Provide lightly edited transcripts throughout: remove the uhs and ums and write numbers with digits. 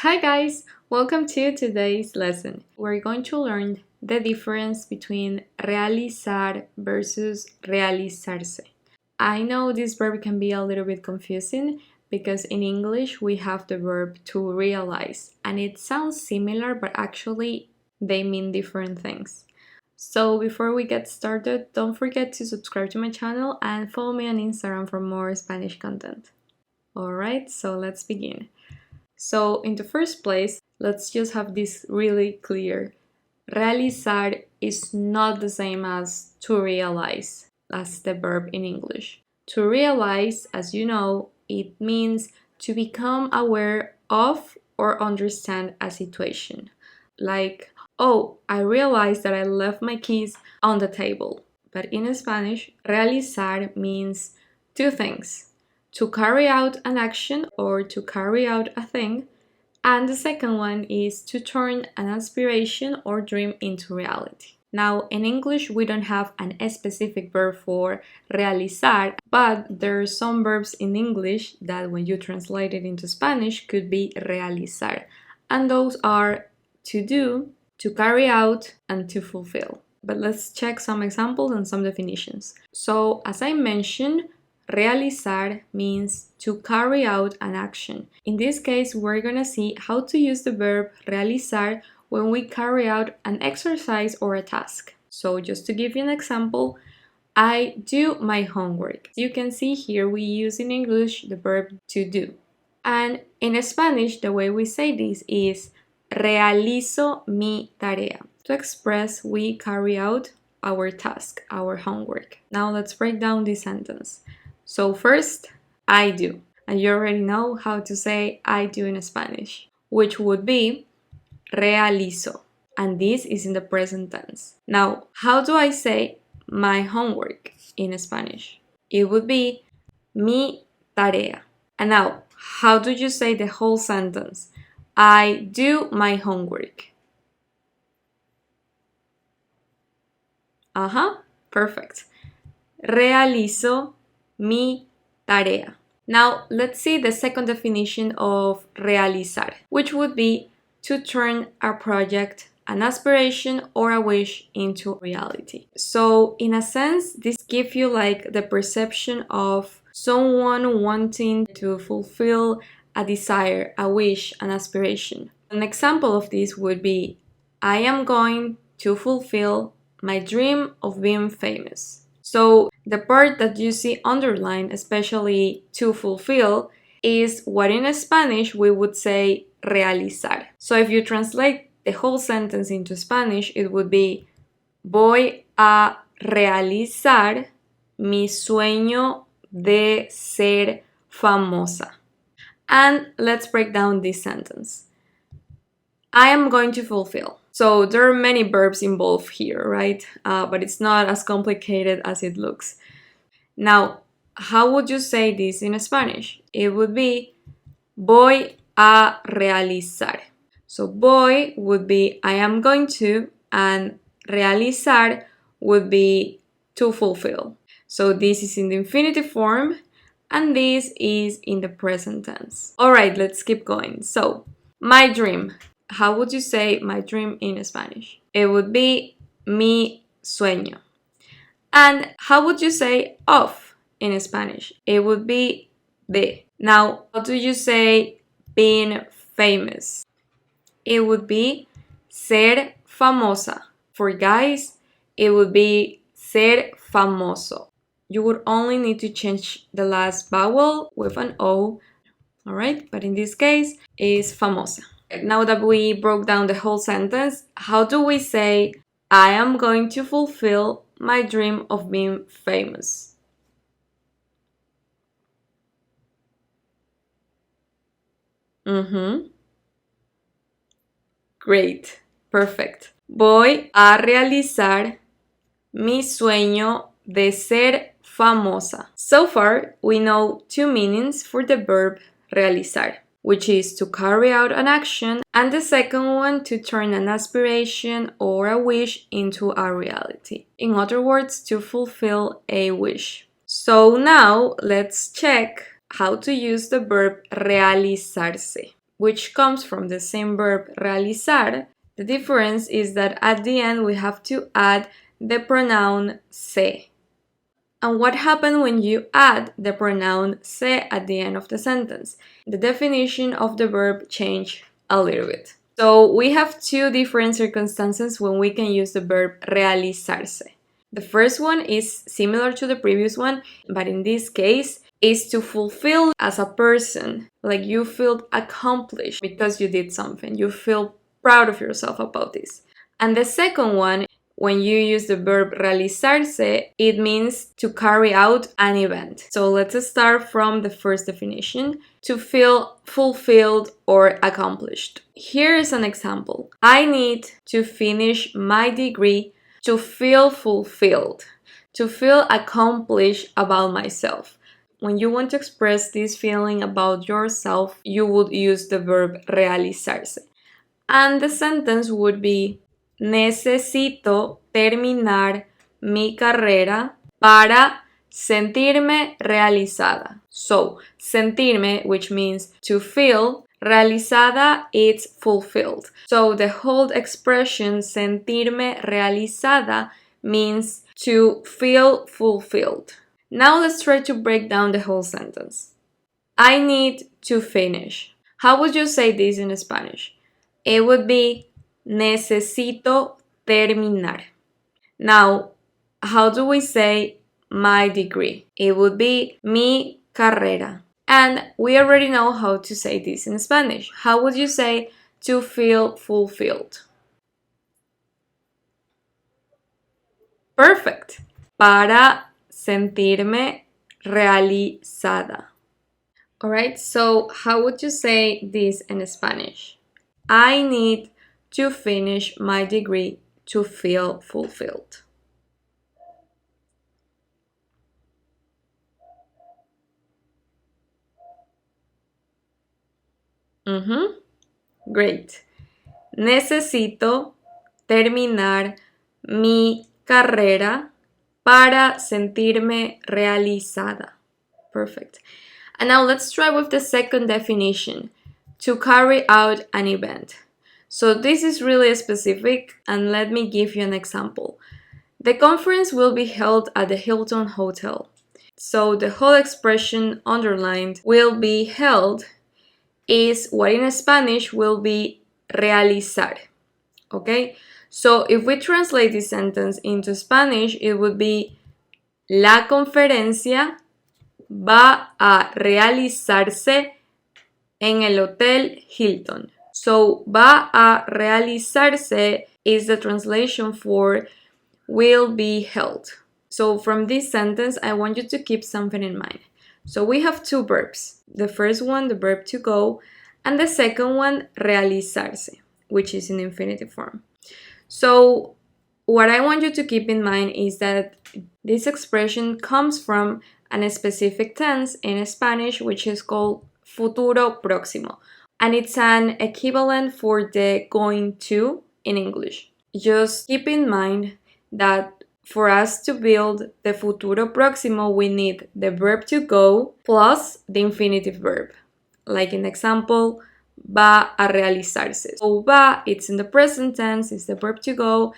Hi guys, welcome to today's lesson. We're going to learn the difference between realizar versus realizarse. I know this verb can be a little bit confusing because in English we have the verb to realize and it sounds similar but actually they mean different things. So before we get started, don't forget to subscribe to my channel and follow me on Instagram for more Spanish content. Alright, so let's begin. So in the first place, let's just have this really clear. Realizar is not the same as to realize, as the verb in English. To realize, as you know, it means to become aware of or understand a situation. Like, oh, I realized that I left my keys on the table. But in Spanish, realizar means two things: to carry out an action or to carry out a thing, and the second one is to turn an aspiration or dream into reality. Now, in English, we don't have a specific verb for realizar, but there are some verbs in English that when you translate it into Spanish could be realizar, and those are to do, to carry out, and to fulfill. But let's check some examples and some definitions. So, as I mentioned, realizar means to carry out an action. In this case, we're gonna see how to use the verb realizar when we carry out an exercise or a task. So just to give you an example, I do my homework. You can see here we use in English the verb to do. And in Spanish, the way we say this is realizo mi tarea. To express we carry out our task, our homework. Now let's break down this sentence. So first, I do. And you already know how to say I do in Spanish, which would be realizo. And this is in the present tense. Now, how do I say my homework in Spanish? It would be mi tarea. And now, how do you say the whole sentence? I do my homework. Perfect. Realizo mi tarea. Now, let's see the second definition of realizar, which would be to turn a project, an aspiration, or a wish into reality. So, in a sense, this gives you like the perception of someone wanting to fulfill a desire, a wish, an aspiration. An example of this would be, I am going to fulfill my dream of being famous. So the part that you see underlined, especially to fulfill, is what in Spanish we would say realizar. So if you translate the whole sentence into Spanish, it would be voy a realizar mi sueño de ser famosa. And let's break down this sentence. I am going to fulfill. So there are many verbs involved here, right? But it's not as complicated as it looks. Now, how would you say this in Spanish? It would be voy a realizar. So voy would be I am going to, and realizar would be to fulfill. So this is in the infinitive form, and this is in the present tense. All right, let's keep going. So, my dream. How would you say my dream in Spanish? It would be mi sueño. And how would you say of in Spanish? It would be de. Now, how do you say being famous? It would be ser famosa. For guys, it would be ser famoso. You would only need to change the last vowel with an O, all right? But in this case, it's famosa. Now that we broke down the whole sentence, how do we say, I am going to fulfill my dream of being famous? Great. Perfect. Voy a realizar mi sueño de ser famosa. So far, we know two meanings for the verb realizar, which is to carry out an action, and the second one to turn an aspiration or a wish into a reality. In other words, to fulfill a wish. So now let's check how to use the verb realizarse. which comes from the same verb realizar. The difference is that at the end we have to add the pronoun se. And what happens when you add the pronoun se at the end of the sentence? The definition of the verb changes a little bit. So we have two different circumstances when we can use the verb realizarse. The first one is similar to the previous one, but in this case is to fulfill as a person. Like you feel accomplished because you did something. You feel proud of yourself about this. And the second one, when you use the verb realizarse, it means to carry out an event. So let's start from the first definition: to feel fulfilled or accomplished. Here is an example. I need to finish my degree to feel fulfilled, to feel accomplished about myself. When you want to express this feeling about yourself, you would use the verb realizarse. And the sentence would be: necesito terminar mi carrera para sentirme realizada. So, sentirme, which means to feel, realizada, it's fulfilled. So, the whole expression sentirme realizada means to feel fulfilled. Now, let's try to break down the whole sentence. I need to finish. How would you say this in Spanish? It would be necesito terminar. Now, how do we say my degree? It would be mi carrera. And we already know how to say this in Spanish. How would you say to feel fulfilled? Perfect. Para sentirme realizada. Alright, so how would you say this in Spanish? I need to finish my degree to feel fulfilled. Great. Necesito terminar mi carrera para sentirme realizada. Perfect. And now let's try with the second definition: to carry out an event. So this is really specific, and let me give you an example. The conference will be held at the Hilton Hotel. So the whole expression underlined, will be held, is what in Spanish will be realizar. Okay? So if we translate this sentence into Spanish, it would be: la conferencia va a realizarse en el Hotel Hilton. So, va a realizarse is the translation for will be held. So, from this sentence, I want you to keep something in mind. So, we have two verbs. The first one, the verb to go, and the second one, realizarse, which is in infinitive form. So, what I want you to keep in mind is that this expression comes from a specific tense in Spanish, which is called futuro próximo, and it's an equivalent for the going to in English. Just keep in mind that for us to build the futuro próximo, we need the verb to go plus the infinitive verb. Like in example, va a realizarse. So va, it's in the present tense, it's the verb to go,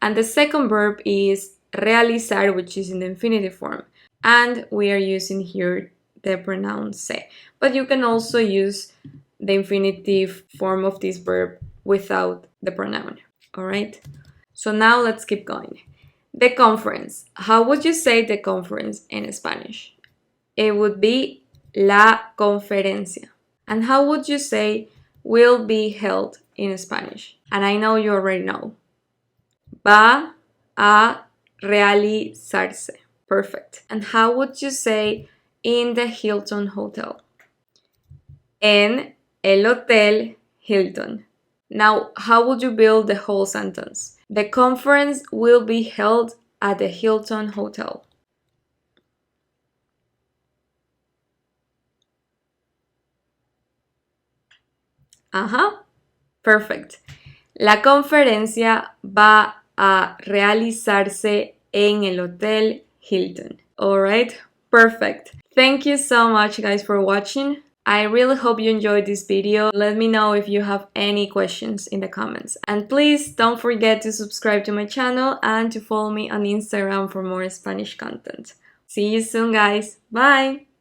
and the second verb is realizar, which is in the infinitive form. And we are using here the pronoun se. But you can also use the infinitive form of this verb without the pronoun. All right? So now let's keep going. The conference. How would you say the conference in Spanish? It would be la conferencia. And how would you say will be held in Spanish? And I know you already know. Va a realizarse. Perfect. And how would you say in the Hilton Hotel? En el Hotel Hilton. Now, how would you build the whole sentence? The conference will be held at the Hilton Hotel. Perfect. La conferencia va a realizarse en el Hotel Hilton. Alright, perfect. Thank you so much, guys, for watching. I really hope you enjoyed this video. Let me know if you have any questions in the comments. And please don't forget to subscribe to my channel and to follow me on Instagram for more Spanish content. See you soon, guys. Bye!